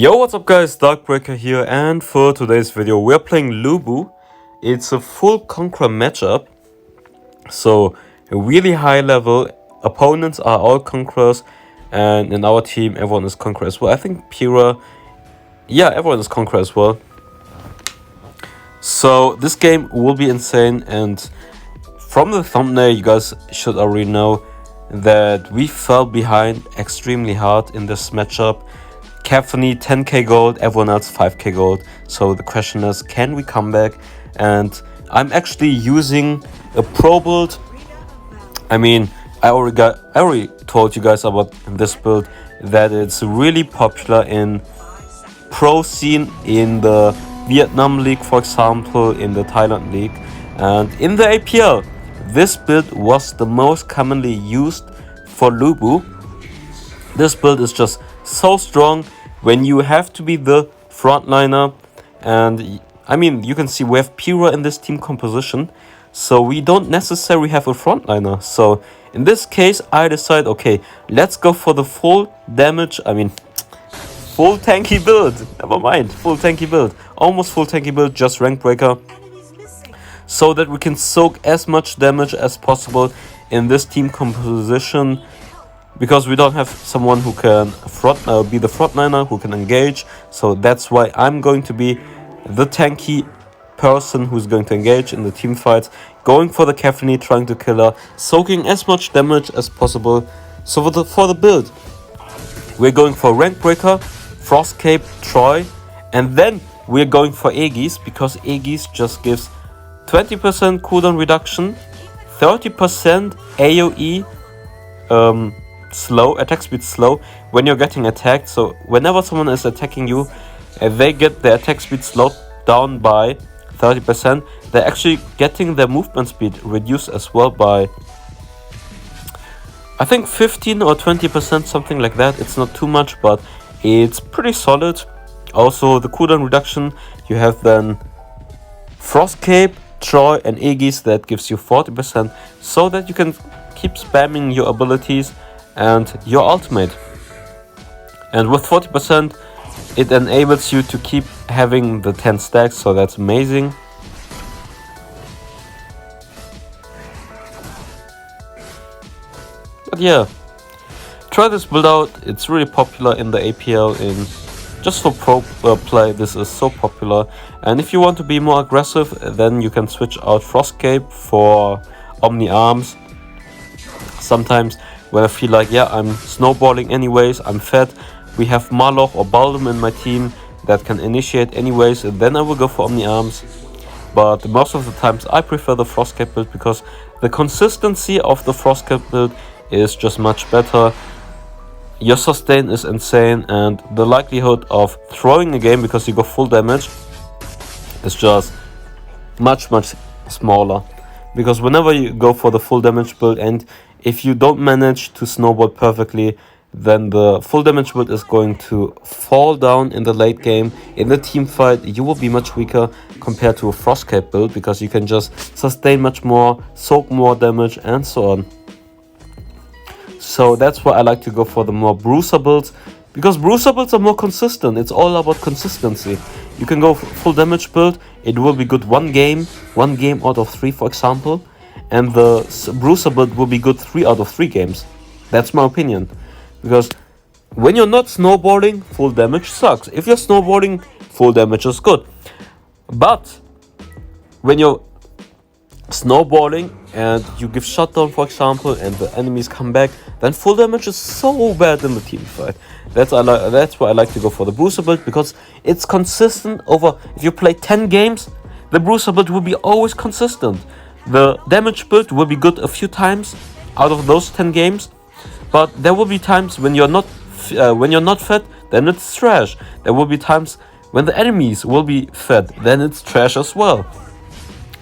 Yo, what's up guys, Darkbreaker here, and for today's video we're playing Lubu. It's a full Conqueror matchup, so a really high level. Opponents are all Conquerors, and in our team everyone is Conqueror as well. I think Pira, yeah, everyone is Conqueror as well. So this game will be insane, and from the thumbnail you guys should already know that we fell behind extremely hard in this matchup. CAPHENY 10k gold, everyone else 5k gold. So the question is, can we come back? And I'm actually using a pro build. I mean, I already told you guys about this build, that it's really popular in pro scene, in the Vietnam League, for example, in the Thailand League, and in the APL. This build was the most commonly used for Lubu. This build is just so strong when you have to be the frontliner, and I mean, you can see we have Pira in this team composition, so we don't necessarily have a frontliner. So in this case I decide, okay, let's go for the full damage, full tanky build, never mind, full tanky build, almost full tanky build, just rank breaker, so that we can soak as much damage as possible in this team composition. Because we don't have someone who can be the frontliner, who can engage. So that's why I'm going to be the tanky person who's going to engage in the team fights, going for the CAPHENY, trying to kill her, soaking as much damage as possible. So for the build, we're going for rank breaker, frost cape, Troy, and then we're going for Aegis, because Aegis just gives 20% cooldown reduction, 30% AoE, slow, attack speed slow when you're getting attacked. So whenever someone is attacking you, they get their attack speed slowed down by 30%. They're actually getting their movement speed reduced as well by, I think, 15 or 20%, something like that. It's not too much, but it's pretty solid. Also the cooldown reduction, you have then Frost Cape, Troy and Aegis, that gives you 40%, so that you can keep spamming your abilities and your ultimate. And with 40%, it enables you to keep having the 10 stacks, so that's amazing. But yeah, try this build out. It's really popular in the APL. In just for pro play, this is so popular. And if you want to be more aggressive, then you can switch out Frostcape for Omni Arms. Sometimes when I feel like, yeah, I'm snowballing anyways, I'm fed, we have Marshvll or Baldum in my team that can initiate anyways, and then I will go for Omni Arms. But most of the times I prefer the Frostcape build, because the consistency of the Frostcape build is just much better. Your sustain is insane, and the likelihood of throwing a game because you go full damage is just much smaller. Because whenever you go for the full damage build, and if you don't manage to snowball perfectly, then the full damage build is going to fall down in the late game. In the team fight, you will be much weaker compared to a Frostcape build, because you can just sustain much more, soak more damage, and so on. So that's why I like to go for the more bruiser builds, because bruiser builds are more consistent. It's all about consistency. You can go full damage build, it will be good one game out of 3, for example, and the bruiser build will be good 3 out of 3 games. That's my opinion. Because when you're not snowballing, full damage sucks. If you're snowballing, full damage is good. But when you're snowballing and you give shutdown, for example, and the enemies come back, then full damage is so bad in the team fight. That's why I like to go for the bruiser build, because it's consistent over. If you play 10 games, the bruiser build will be always consistent. The damage build will be good a few times out of those 10 games, but there will be times when you're not fed, then it's trash. There will be times when the enemies will be fed, then it's trash as well.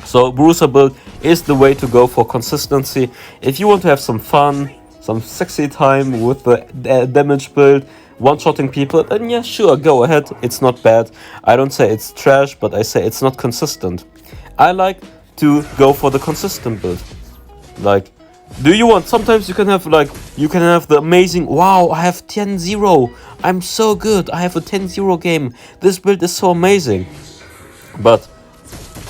So bruiser build is the way to go for consistency. If you want to have some fun, some sexy time with the damage build, one-shotting people, then yeah, sure, go ahead. It's not bad. I don't say it's trash, but I say it's not consistent. I like to go for the consistent build. Like, Do you want, sometimes you can have like, you can have the amazing, wow, I have 10-0, I'm so good, I have a 10-0 game, this build is so amazing. But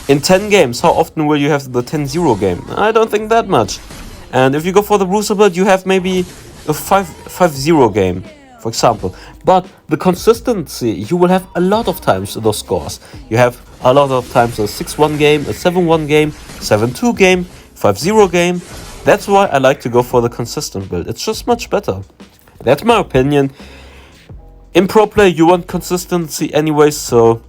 in 10 games, how often will you have the 10-0 game? I don't think that much. And if you go for the Bruiser build, you have maybe a 5-0 game, for example. But the consistency, you will have a lot of times those scores. You have a lot of times a 6-1 game, a 7-1 game, 7-2 game, 5-0 game. That's why I like to go for the consistent build. It's just much better. That's my opinion. In pro play, you want consistency anyways, so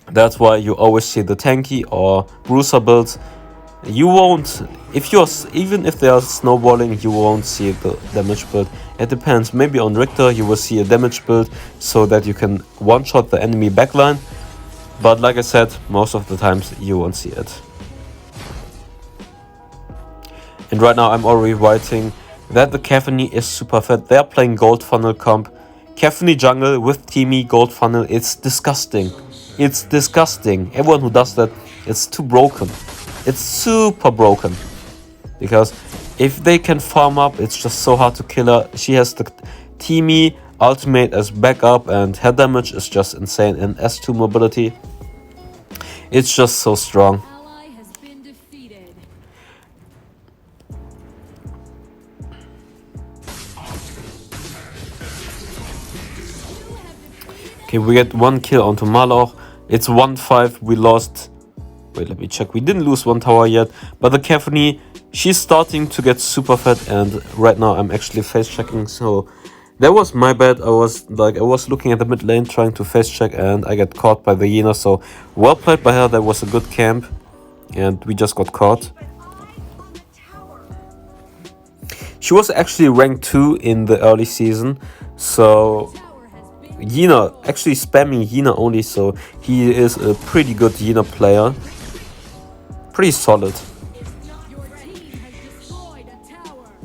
that's why you always see the tanky or bruiser builds. You won't, even if they are snowballing, you won't see the damage build. It depends. Maybe on Richter you will see a damage build so that you can one-shot the enemy backline. But like I said, most of the times you won't see it. And right now I'm already writing that the CAPHENY is super fat. They are playing gold funnel comp. CAPHENY jungle with Teamy gold funnel. It's disgusting. It's disgusting. Everyone who does that, it's too broken. It's super broken. Because if they can farm up, it's just so hard to kill her. She has the Teamy ultimate as backup and her damage is just insane. And S2 mobility, it's just so strong. Okay, we get 1 kill onto Valor. It's 1-5. We lost. Wait, let me check. We didn't lose 1 tower yet. But the CAPHENY, she's starting to get super fat. And right now I'm actually face checking. So that was my bad. I was looking at the mid lane trying to face check. And I got caught by the Yeena. So well played by her. That was a good camp. And we just got caught. She was actually ranked 2 in the early season. So Yeena, actually spamming Yeena only, so he is a pretty good Yeena player. Pretty solid.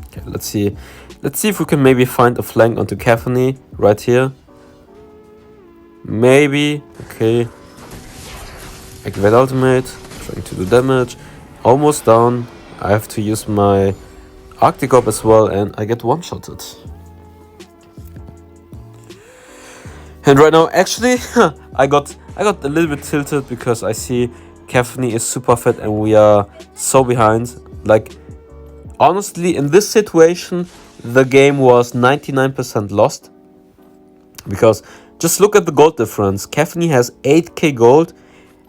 Okay, let's see. Let's see if we can maybe find a flank onto CAPHENY right here. Maybe. Okay. Activate ultimate. Trying to do damage. Almost down. I have to use my Arctic Orb as well, and I get one-shotted. And right now, actually, I got a little bit tilted because I see CAPHENY is super fat and we are so behind. Like, honestly, in this situation, the game was 99% lost. Because just look at the gold difference. CAPHENY has 8k gold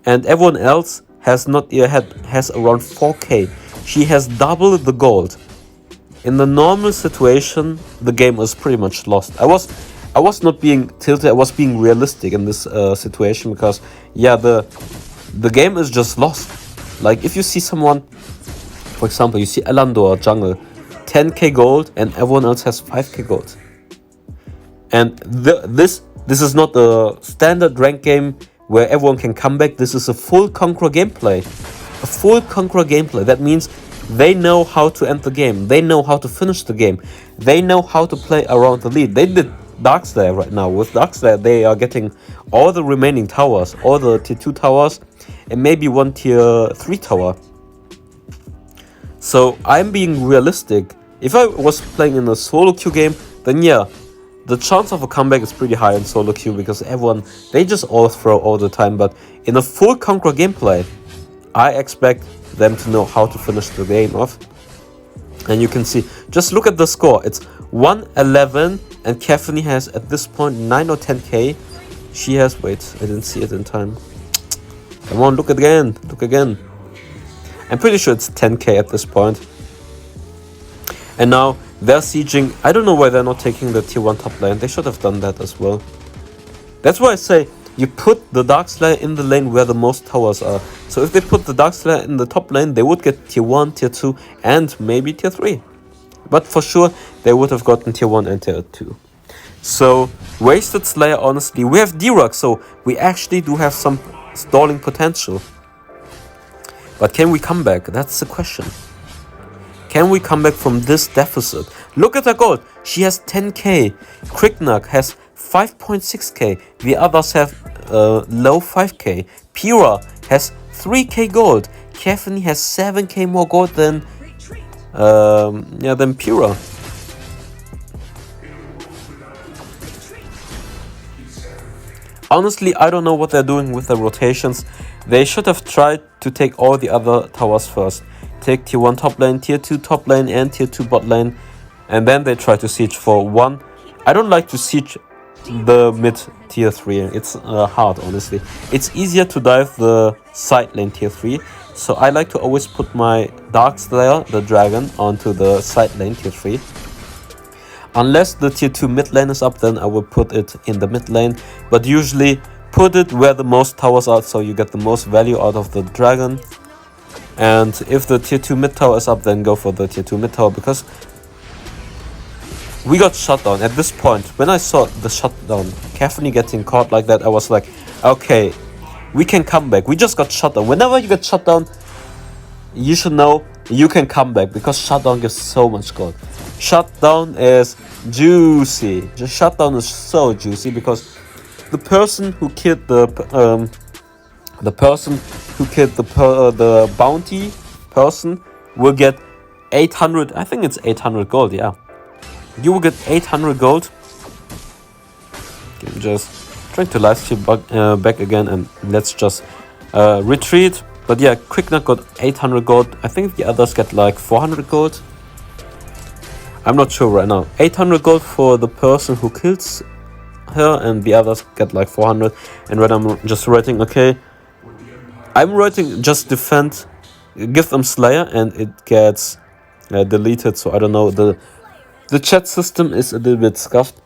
and everyone else has around 4k. She has double the gold. In the normal situation, the game was pretty much lost. I was not being tilted, I was being realistic in this situation because, yeah, the game is just lost. Like, if you see someone, for example, you see Elandor jungle, 10k gold and everyone else has 5k gold. And this is not a standard rank game where everyone can come back. This is a full Conqueror gameplay. A full Conqueror gameplay. That means they know how to end the game. They know how to finish the game. They know how to play around the lead. They did Darkslayer right now. With Darkslayer, they are getting all the remaining towers, all the tier 2 towers, and maybe 1 tier 3 tower. So I'm being realistic. If I was playing in a solo queue game, then yeah, the chance of a comeback is pretty high in solo queue because everyone, they just all throw all the time. But in a full Conqueror gameplay, I expect them to know how to finish the game off. And you can see, just look at the score. It's 111 and CAPHENY has at this point 9 or 10k. She has, wait, I didn't see it in time. Come on, look again, look again. I'm pretty sure it's 10k at this point. And now they're sieging. I don't know why they're not taking the tier 1 top lane. They should have done that as well. That's why I say you put the Darkslayer in the lane where the most towers are. So if they put the Darkslayer in the top lane, they would get tier 1, tier 2 and maybe tier 3. But for sure, they would have gotten tier 1 and tier 2. So, wasted Slayer, honestly. We have D-Rock, so we actually do have some stalling potential. But can we come back? That's the question. Can we come back from this deficit? Look at her gold. She has 10k. Cricknug has 5.6k. The others have low 5k. Pyrrha has 3k gold. CAPHENY has 7k more gold than than Pura. Honestly, I don't know what they're doing with the rotations. They should have tried to take all the other towers first. Take tier 1 top lane, tier 2 top lane, and tier 2 bot lane. And then they try to siege for 1. I don't like to siege the mid tier 3. It's hard, honestly. It's easier to dive the side lane tier 3. So I like to always put my Darkslayer, the dragon, onto the side lane tier 3. Unless the tier 2 mid lane is up, then I will put it in the mid lane. But usually put it where the most towers are, so you get the most value out of the dragon. And if the tier 2 mid tower is up, then go for the tier 2 mid tower, because we got shut down. At this point, when I saw the shutdown, CAPHENY getting caught like that, I was like, okay, we can come back. We just got shut down. Whenever you get shut down, you should know you can come back, because shutdown gives so much gold. Shutdown is juicy. The shutdown is so juicy because the person who killed the bounty person will get 800. I think it's 800 gold. Yeah, you will get 800 gold. Okay, I'm just trying to live stream back again, and let's just retreat. But yeah, Quicknut got 800 gold. I think the others get like 400 gold. I'm not sure right now. 800 gold for the person who kills her, and the others get like 400. And right now I'm just writing, okay, I'm writing just defend, give them Slayer, and it gets deleted. So I don't know, the chat system is a little bit scuffed.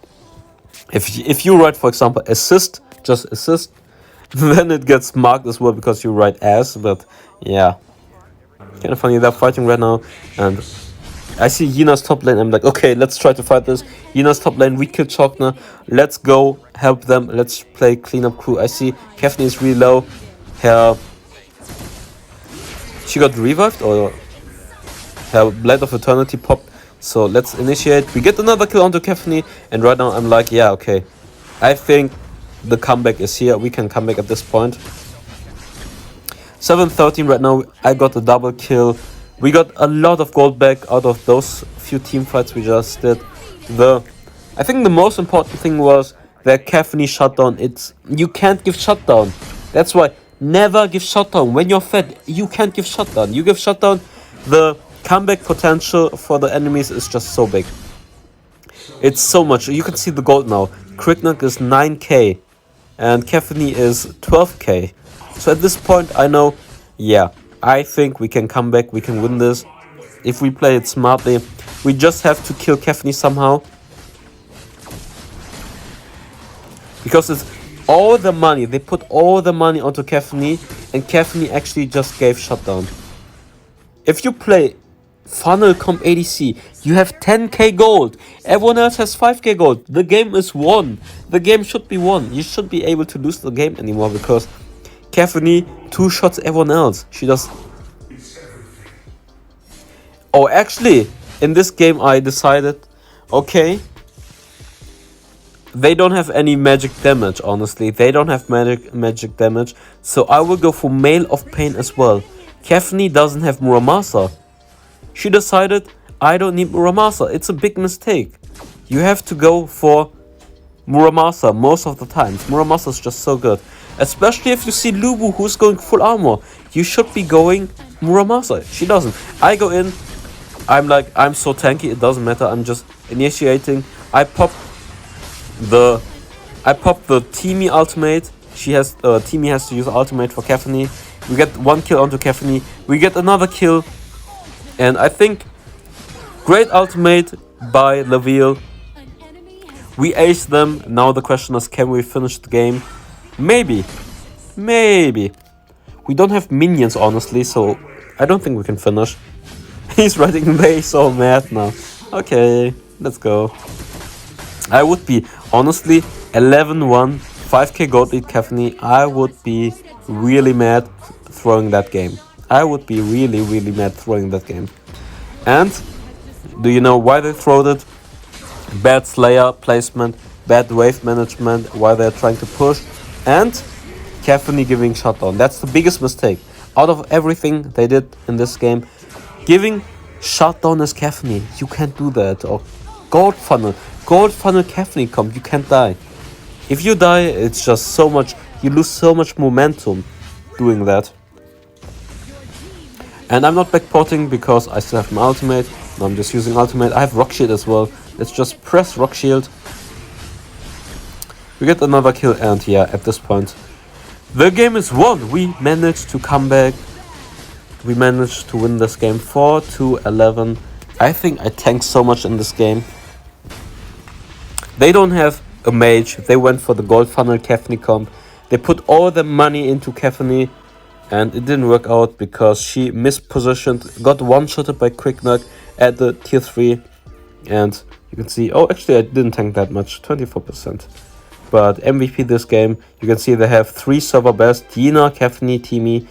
If you write, for example, assist, just assist, then it gets marked as well because you write as. But yeah, kind of funny. They're fighting right now, and I see Yina's top lane. I'm like, okay, let's try to fight this. Yina's top lane, we killed Chokner. Let's go help them. Let's play cleanup crew. I see CAPHENY is really low. She got revived, or her Blade of Eternity popped. So let's initiate. We get another kill onto CAPHENY, and right now I'm like, yeah, okay. I think the comeback is here. We can come back at this point. 7-13 right now. I got a double kill. We got a lot of gold back out of those few team fights we just did. I think the most important thing was that CAPHENY shutdown. You can't give shutdown. That's why never give shutdown. When you're fed, you can't give shutdown. You give shutdown, the comeback potential for the enemies is just so big. It's so much. You can see the gold now. Quicknut is 9k and CAPHENY is 12k. So at this point I know, yeah, I think we can come back, we can win this. If we play it smartly, we just have to kill CAPHENY somehow. Because it's all the money, they put all the money onto CAPHENY, and CAPHENY actually just gave shutdown. If you play Funnel Comp ADC, you have 10k gold. Everyone else has 5k gold. The game is won. The game should be won. You shouldn't be able to lose the game anymore because CAPHENY two-shots everyone else. She does. Oh, actually, in this game I decided, okay, they don't have any magic damage, honestly. They don't have magic damage. So I will go for Mail of Pain as well. CAPHENY doesn't have Muramasa. She decided, I don't need Muramasa. It's a big mistake. You have to go for Muramasa most of the times. Muramasa is just so good. Especially if you see Lubu who's going full armor. You should be going Muramasa. She doesn't. I go in. I'm like, I'm so tanky. It doesn't matter. I'm just initiating. I pop the Teamy ultimate. Teamy has to use ultimate for CAPHENY. We get one kill onto CAPHENY. We get another kill. And I think great ultimate by Leveal. We ace them. Now the question is, can we finish the game? Maybe. Maybe. We don't have minions, honestly, so I don't think we can finish. He's writing May, so mad now. Okay, let's go. I would be, honestly, 11-1, 5k gold lead CAPHENY. I would be really mad throwing that game. I would be really, really mad throwing that game. And do you know why they throwed it? Bad Slayer placement, bad wave management, why they're trying to push, and CAPHENY giving shutdown. That's the biggest mistake out of everything they did in this game. Giving shot down as CAPHENY. You can't do that. Or gold funnel CAPHENY comp. You can't die. If you die, it's just so much. You lose so much momentum doing that. And I'm not backporting because I still have my ultimate. No, I'm just using ultimate. I have rock shield as well. Let's just press rock shield. We get another kill, and yeah, at this point, the game is won. We managed to come back. We managed to win this game 4-11. I think I tanked so much in this game. They don't have a mage. They went for the gold funnel CAPHENY comp. They put all the money into CAPHENY, and it didn't work out because she mispositioned, got one-shotted by Quick Knock at the tier 3. And you can see, oh, actually I didn't tank that much, 24%. But MVP this game, you can see they have 3 server best, Dina, CAPHENY, Teamy.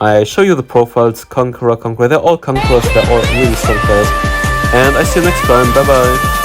I show you the profiles, CONQUEROR, they're all conquerors, they're all really strong players. And I see you next time, bye bye.